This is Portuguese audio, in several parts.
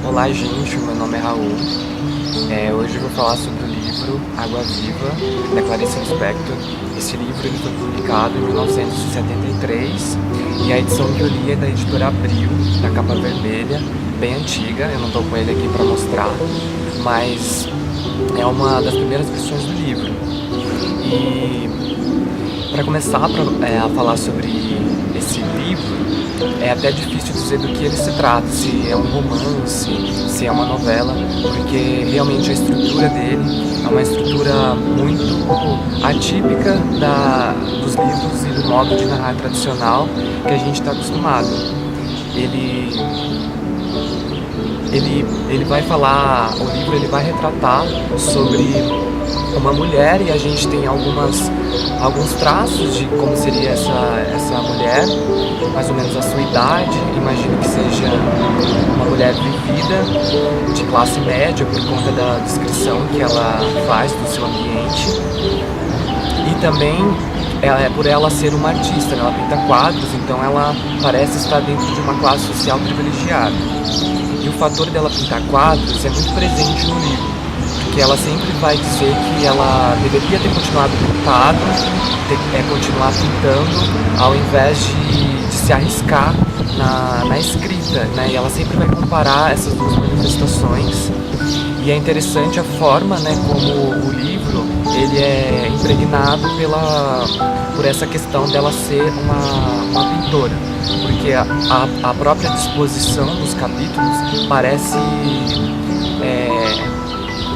Olá, gente, meu nome é Raul. Hoje eu vou falar sobre o livro Água Viva, da Clarice Lispector. Esse livro ele foi publicado em 1973 e a edição que eu li é da editora Abril, da capa vermelha, bem antiga. Eu não estou com ele aqui para mostrar, mas é uma das primeiras versões do livro. E para começar a falar sobre esse livro, é até difícil dizer do que ele se trata, se é um romance, se é uma novela, porque realmente a estrutura dele é uma estrutura muito atípica dos livros e do modo de narrar tradicional que a gente está acostumado. Ele vai falar, o livro ele vai retratar sobre uma mulher e a gente tem alguns traços de como seria essa mulher, mais ou menos a sua idade. Imagino que seja uma mulher vivida, de classe média, por conta da descrição que ela faz do seu ambiente. E também por ela ser uma artista, né? Ela pinta quadros, então ela parece estar dentro de uma classe social privilegiada. E o fator dela pintar quadros é muito presente no livro, porque ela sempre vai dizer que ela deveria ter continuado continuar pintando, ao invés de se arriscar na escrita, né? E ela sempre vai comparar essas duas manifestações. E é interessante a forma, né, como o livro ele é impregnado por essa questão dela ser uma pintora, porque a própria disposição dos capítulos parece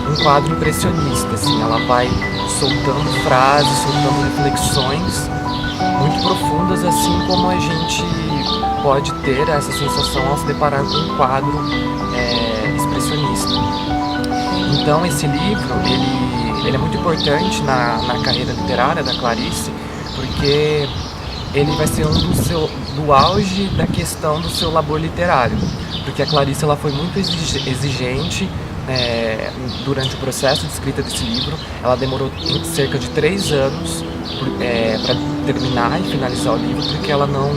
um quadro impressionista, assim. Ela vai soltando frases, soltando reflexões muito profundas, assim como a gente pode ter essa sensação ao se deparar com um quadro expressionista. Então esse livro ele é muito importante na carreira literária da Clarice, porque ele vai ser do auge da questão do seu labor literário, porque a Clarice ela foi muito exigente durante o processo de escrita desse livro. Ela demorou cerca de 3 anos para terminar e finalizar o livro, porque ela não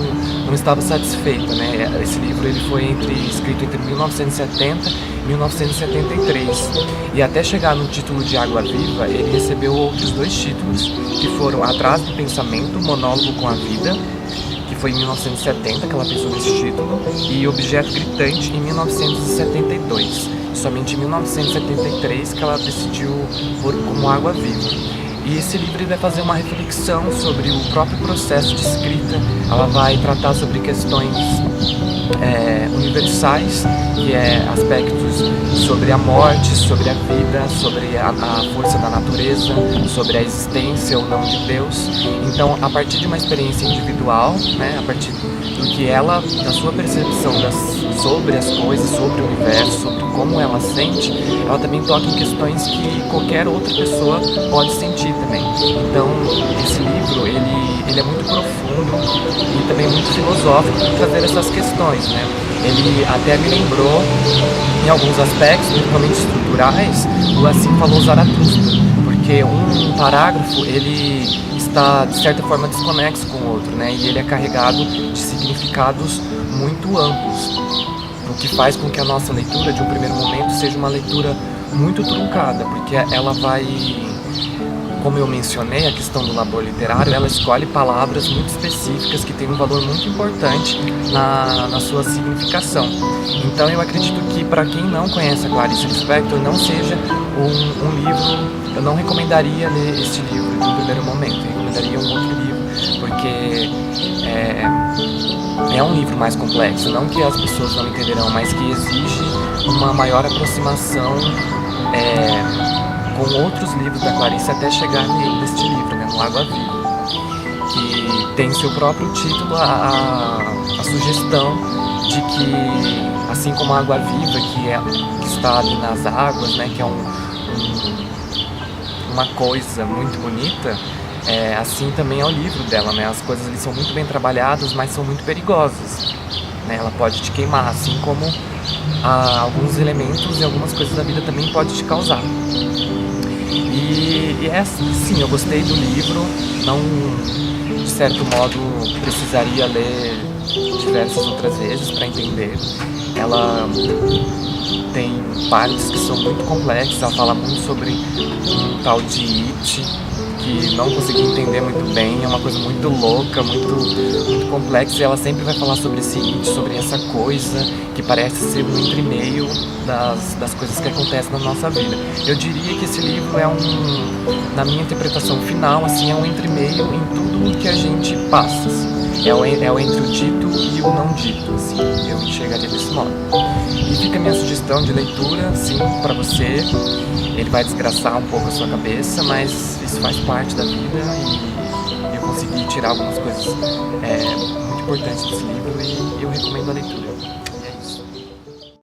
estava satisfeita, né? Esse livro ele foi escrito entre 1970 e 1973, e até chegar no título de Água Viva, ele recebeu outros 2 títulos, que foram Atrás do Pensamento, Monólogo com a Vida, que foi em 1970 que ela pensou nesse título, e Objeto Gritante em 1972. Somente em 1973 que ela decidiu pôr como Água Viva. E esse livro vai fazer uma reflexão sobre o próprio processo de escrita. Ela vai tratar sobre questões universais, que é aspectos sobre a morte, sobre a vida, sobre a força da natureza, sobre a existência ou não de Deus. Então, a partir de uma experiência individual, né, a partir do que ela, da sua percepção sobre as coisas, sobre o universo, sobre como ela sente, ela também toca em questões que qualquer outra pessoa pode sentir também. Então, esse livro, ele é muito profundo e também muito filosófico por trazer essas questões, né? Ele até me lembrou, em alguns aspectos, principalmente estruturais, o Assim Falou Zaratustra, porque um parágrafo, ele está, de certa forma, desconexo com o outro, né? E ele é carregado de significados muito amplos, o que faz com que a nossa leitura, de um primeiro momento, seja uma leitura muito truncada, porque ela vai, como eu mencionei, a questão do labor literário, ela escolhe palavras muito específicas que têm um valor muito importante na sua significação. Então eu acredito que, para quem não conhece a Clarice Lispector, não seja um livro, eu não recomendaria ler este livro de um primeiro momento, eu recomendaria um outro livro, porque é um livro mais complexo, não que as pessoas não entenderão, mas que exige uma maior aproximação com outros livros da Clarice até chegar neste livro, né, no Água Viva, que tem seu próprio título, a sugestão de que, assim como a Água Viva, que está ali nas águas, né, que é uma coisa muito bonita, assim também é o livro dela, né? As coisas ali são muito bem trabalhadas, mas são muito perigosas, né? Ela pode te queimar, assim como alguns elementos e algumas coisas da vida também pode te causar. E sim, eu gostei do livro, de certo modo precisaria ler diversas outras vezes para entender. Ela tem partes que são muito complexas, ela fala muito sobre um tal de It, que não consegui entender muito bem, é uma coisa muito louca, muito complexa, e ela sempre vai falar sobre esse It, sobre essa coisa que parece ser um entremeio das coisas que acontecem na nossa vida. Eu diria que esse livro é na minha interpretação final, assim, é um entremeio em tudo que a gente passa, assim. É o entre o dito e o não dito, assim, eu enxergaria desse modo. E fica a minha sugestão de leitura, sim, para você. Ele vai desgraçar um pouco a sua cabeça, mas isso faz parte da vida e eu consegui tirar algumas coisas muito importantes desse livro e eu recomendo a leitura.